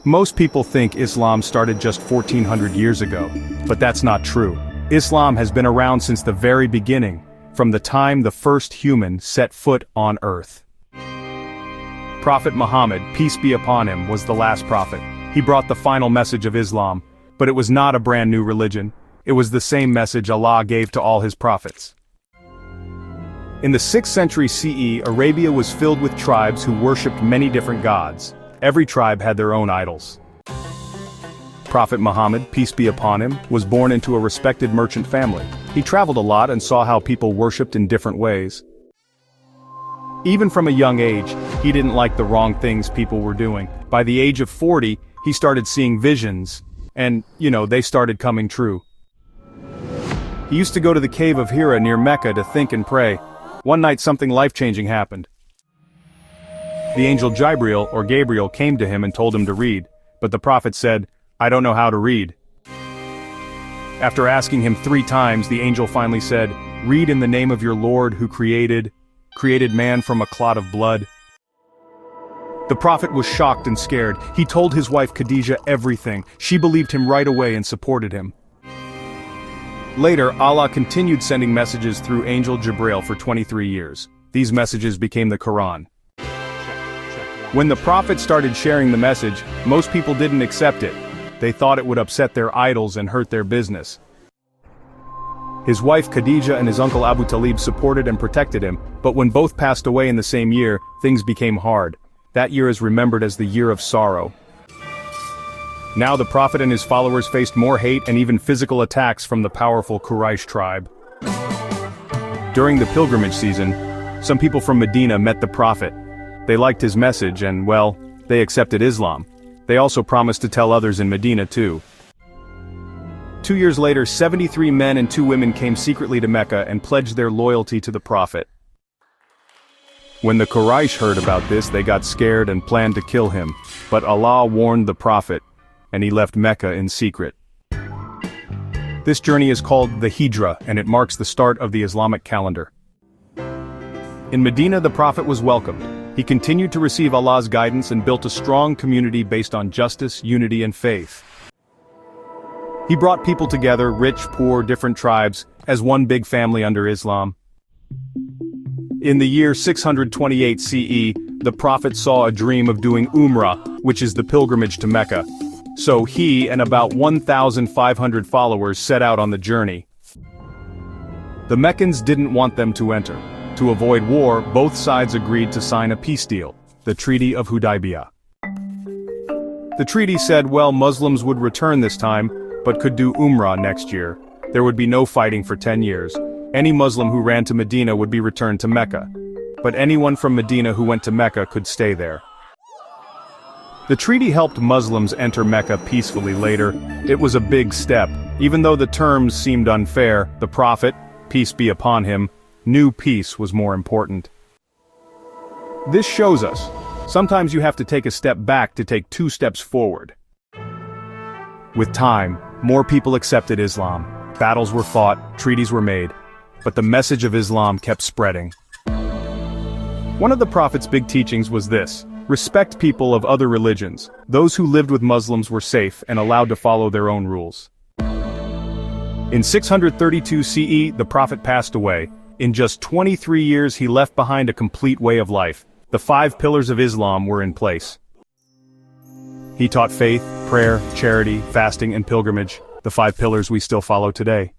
Most people think Islam started just 1400 years ago, but that's not true. Islam has been around since the very beginning, from the time the first human set foot on earth. Prophet Muhammad, peace be upon him, was the last prophet. He brought the final message of Islam, but it was not a brand new religion. It was the same message Allah gave to all his prophets. In the 6th century CE, Arabia was filled with tribes who worshipped many different gods. Every tribe had their own idols. Prophet Muhammad, peace be upon him, was born into a respected merchant family. He traveled a lot and saw how people worshipped in different ways. Even from a young age, he didn't like the wrong things people were doing. By the age of 40, he started seeing visions, and, they started coming true. He used to go to the Cave of Hira near Mecca to think and pray. One night something life-changing happened. The angel Gabriel came to him and told him to read, but the prophet said, "I don't know how to read." After asking him 3 times, the angel finally said, "Read in the name of your Lord who created man from a clot of blood." The prophet was shocked and scared. He told his wife Khadijah everything. She believed him right away and supported him. Later, Allah continued sending messages through angel Jibril for 23 years. These messages became the Quran. When the prophet started sharing the message, most people didn't accept it. They thought it would upset their idols and hurt their business. His wife Khadijah and his uncle Abu Talib supported and protected him, but when both passed away in the same year, things became hard. That year is remembered as the year of sorrow. Now the prophet and his followers faced more hate and even physical attacks from the powerful Quraysh tribe. During the pilgrimage season, some people from Medina met the prophet. They liked his message and, they accepted Islam. They also promised to tell others in Medina too. 2 years later, 73 men and 2 women came secretly to Mecca and pledged their loyalty to the prophet. When the Quraysh heard about this, they got scared and planned to kill him, but Allah warned the prophet, and he left Mecca in secret. This journey is called the Hijra, and it marks the start of the Islamic calendar. In Medina, the prophet was welcomed. He continued to receive Allah's guidance and built a strong community based on justice, unity, and faith. He brought people together, rich, poor, different tribes, as one big family under Islam. In the year 628 CE, the prophet saw a dream of doing Umrah, which is the pilgrimage to Mecca. So he and about 1,500 followers set out on the journey. The Meccans didn't want them to enter. To avoid war, both sides agreed to sign a peace deal, the Treaty of Hudaybiyyah. The treaty said, Muslims would return this time, but could do Umrah next year. There would be no fighting for 10 years. Any Muslim who ran to Medina would be returned to Mecca. But anyone from Medina who went to Mecca could stay there. The treaty helped Muslims enter Mecca peacefully later. It was a big step. Even though the terms seemed unfair, the Prophet, peace be upon him, knew peace was more important. This shows us, sometimes you have to take a step back to take 2 steps forward. With time, more people accepted Islam. Battles were fought, treaties were made. But the message of Islam kept spreading. One of the Prophet's big teachings was this: respect people of other religions. Those who lived with Muslims were safe and allowed to follow their own rules. In 632 CE, the Prophet passed away. In just 23 years, he left behind a complete way of life. The 5 pillars of Islam were in place. He taught faith, prayer, charity, fasting, and pilgrimage, the 5 pillars we still follow today.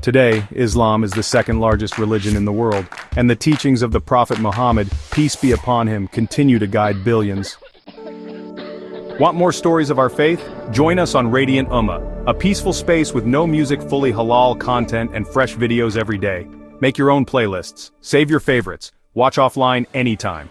Today, Islam is the 2nd largest religion in the world, and the teachings of the Prophet Muhammad, peace be upon him, continue to guide billions. Want more stories of our faith? Join us on Radiant Ummah, a peaceful space with no music, fully halal content, and fresh videos every day. Make your own playlists, save your favorites, watch offline anytime.